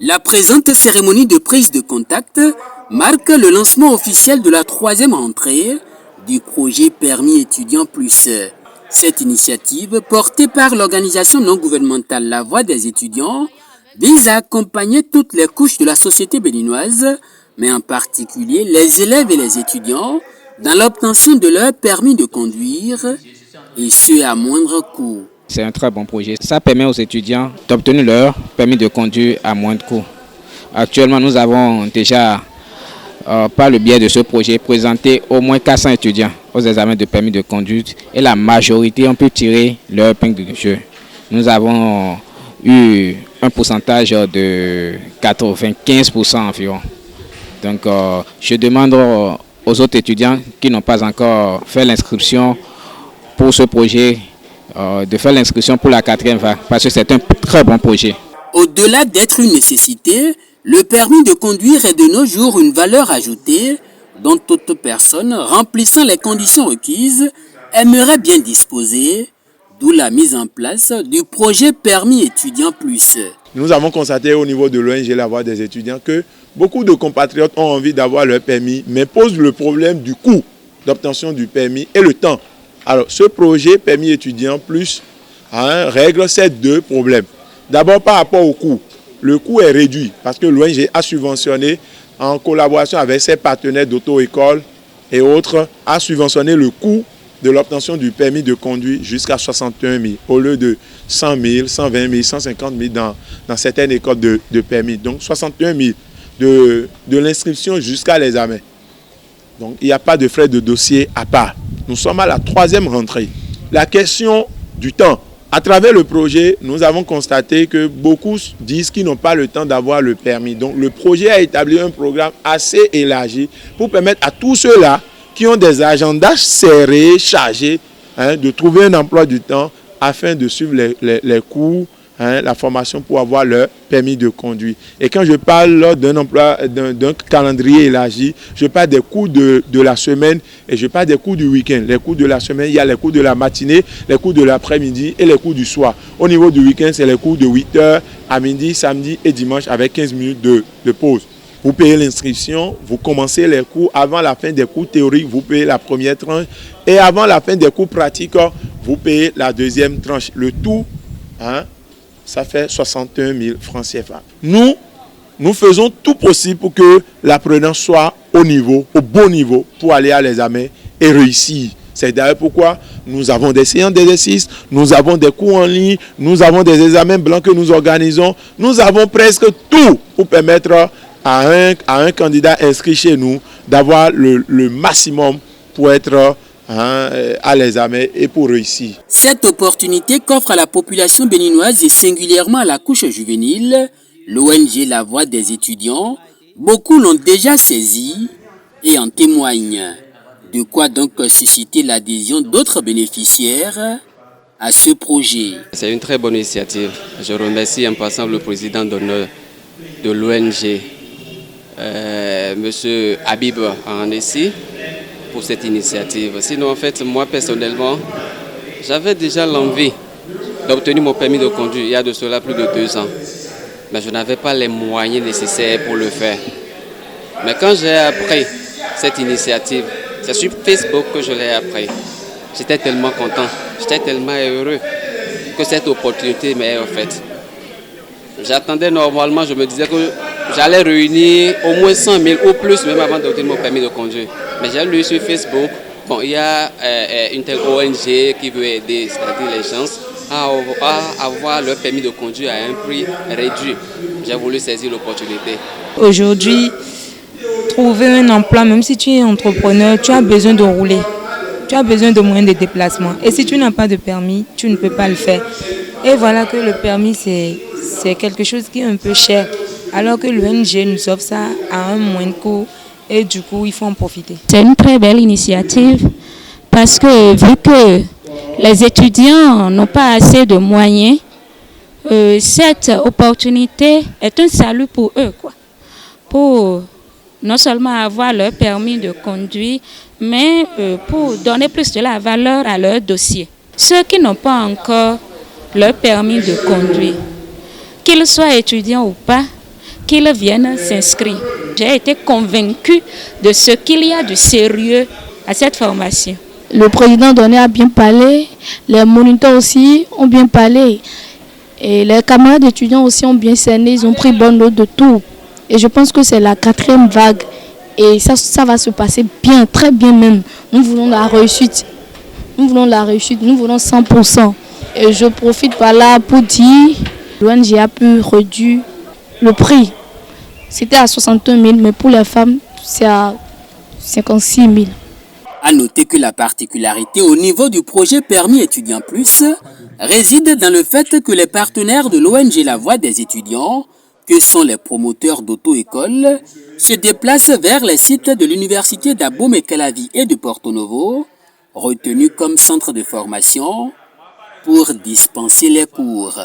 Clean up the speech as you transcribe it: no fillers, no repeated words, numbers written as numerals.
La présente cérémonie de prise de contact marque le lancement officiel de la troisième rentrée du projet Permis étudiant plus. Cette initiative, portée par l'organisation non gouvernementale La Voix des étudiants, vise à accompagner toutes les couches de la société béninoise, mais en particulier les élèves et les étudiants, dans l'obtention de leur permis de conduire, et ce à moindre coût. C'est un très bon projet. Ça permet aux étudiants d'obtenir leur permis de conduire à moindre coût. Actuellement, nous avons déjà, par le biais de ce projet, présenté au moins 400 étudiants aux examens de permis de conduite et la majorité ont pu tirer leur épingle du jeu. Nous avons eu un pourcentage de 95% environ. Donc, je demande aux autres étudiants qui n'ont pas encore fait l'inscription pour ce projet de faire l'inscription pour la 4e vague parce que c'est un très bon projet. Au-delà d'être une nécessité, le permis de conduire est de nos jours une valeur ajoutée dont toute personne remplissant les conditions requises aimerait bien disposer, d'où la mise en place du projet Permis étudiant plus. Nous avons constaté au niveau de l'ONG La Voix des étudiants que beaucoup de compatriotes ont envie d'avoir leur permis, mais posent le problème du coût d'obtention du permis et le temps. Alors, ce projet Permis étudiant plus règle ces deux problèmes. D'abord, par rapport au coût. Le coût est réduit parce que l'ONG a subventionné, en collaboration avec ses partenaires d'auto-école et autres, a subventionné le coût de l'obtention du permis de conduire jusqu'à 61 000 au lieu de 100 000, 120 000, 150 000 dans certaines écoles de permis. Donc, 61 000 de l'inscription jusqu'à l'examen. Donc, il n'y a pas de frais de dossier à part. Nous sommes à la 3e rentrée. La question du temps. À travers le projet, nous avons constaté que beaucoup disent qu'ils n'ont pas le temps d'avoir le permis. Donc, le projet a établi un programme assez élargi pour permettre à tous ceux-là qui ont des agendas serrés, chargés, de trouver un emploi du temps afin de suivre les cours, la formation pour avoir leur permis de conduire. Et quand je parle d'un calendrier élargi, je parle des cours de la semaine et je parle des cours du week-end. Les cours de la semaine, il y a les cours de la matinée, les cours de l'après-midi et les cours du soir. Au niveau du week-end, c'est les cours de 8h à midi, samedi et dimanche avec 15 minutes de pause. Vous payez l'inscription, vous commencez les cours. Avant la fin des cours théoriques, vous payez la première tranche. Et avant la fin des cours pratiques, vous payez la deuxième tranche. Le tout, ça fait 61 000 francs CFA. Nous faisons tout possible pour que l'apprenant soit au bon niveau, pour aller à l'examen et réussir. C'est d'ailleurs pourquoi nous avons des séances d'exercice, nous avons des cours en ligne, nous avons des examens blancs que nous organisons. Nous avons presque tout pour permettre à un candidat inscrit chez nous d'avoir le maximum pour être à l'examen et pour réussir. Cette opportunité qu'offre à la population béninoise et singulièrement à la couche juvénile, l'ONG La Voix des étudiants, beaucoup l'ont déjà saisie et en témoignent. De quoi donc susciter l'adhésion d'autres bénéficiaires à ce projet. C'est une très bonne initiative. Je remercie en passant le président d'honneur de l'ONG, M. Habib Anessi, pour cette initiative. Sinon, en fait, moi personnellement, j'avais déjà l'envie d'obtenir mon permis de conduire il y a de cela plus de 2 ans. Mais je n'avais pas les moyens nécessaires pour le faire. Mais quand j'ai appris cette initiative, c'est sur Facebook que je l'ai appris. J'étais tellement content, j'étais tellement heureux que cette opportunité m'est offerte. J'attendais normalement, je me disais que j'allais réunir au moins 100 000 ou plus même avant d'obtenir mon permis de conduire. Mais j'ai lu sur Facebook, il y a une telle ONG qui veut aider, c'est-à-dire les gens à avoir leur permis de conduire à un prix réduit. J'ai voulu saisir l'opportunité. Aujourd'hui, trouver un emploi, même si tu es entrepreneur, tu as besoin de rouler. Tu as besoin de moyens de déplacement. Et si tu n'as pas de permis, tu ne peux pas le faire. Et voilà que le permis, c'est quelque chose qui est un peu cher. Alors que l'ONG nous offre ça à un moindre coût. Et du coup, il faut en profiter. C'est une très belle initiative parce que vu que les étudiants n'ont pas assez de moyens, cette opportunité est un salut pour eux, pour non seulement avoir leur permis de conduire, mais pour donner plus de la valeur à leur dossier. Ceux qui n'ont pas encore leur permis de conduire, qu'ils soient étudiants ou pas, qu'ils viennent s'inscrire. J'ai été convaincue de ce qu'il y a de sérieux à cette formation. Le président Donné a bien parlé, les moniteurs aussi ont bien parlé. Et les camarades étudiants aussi ont bien cerné, ils ont pris bonne note de tout. Et je pense que c'est la 4e vague. Et ça va se passer bien, très bien même. Nous voulons la réussite. Nous voulons la réussite, nous voulons 100%. Et je profite par là pour dire, l'ONG a pu réduire le prix. C'était à 61 000, mais pour les femmes, c'est à 56 000. À noter que la particularité au niveau du projet Permis étudiant plus réside dans le fait que les partenaires de l'ONG La Voix des étudiants, que sont les promoteurs d'auto-écoles, se déplacent vers les sites de l'université d'Abomey-Calavi et de Porto Novo, retenus comme centre de formation, pour dispenser les cours.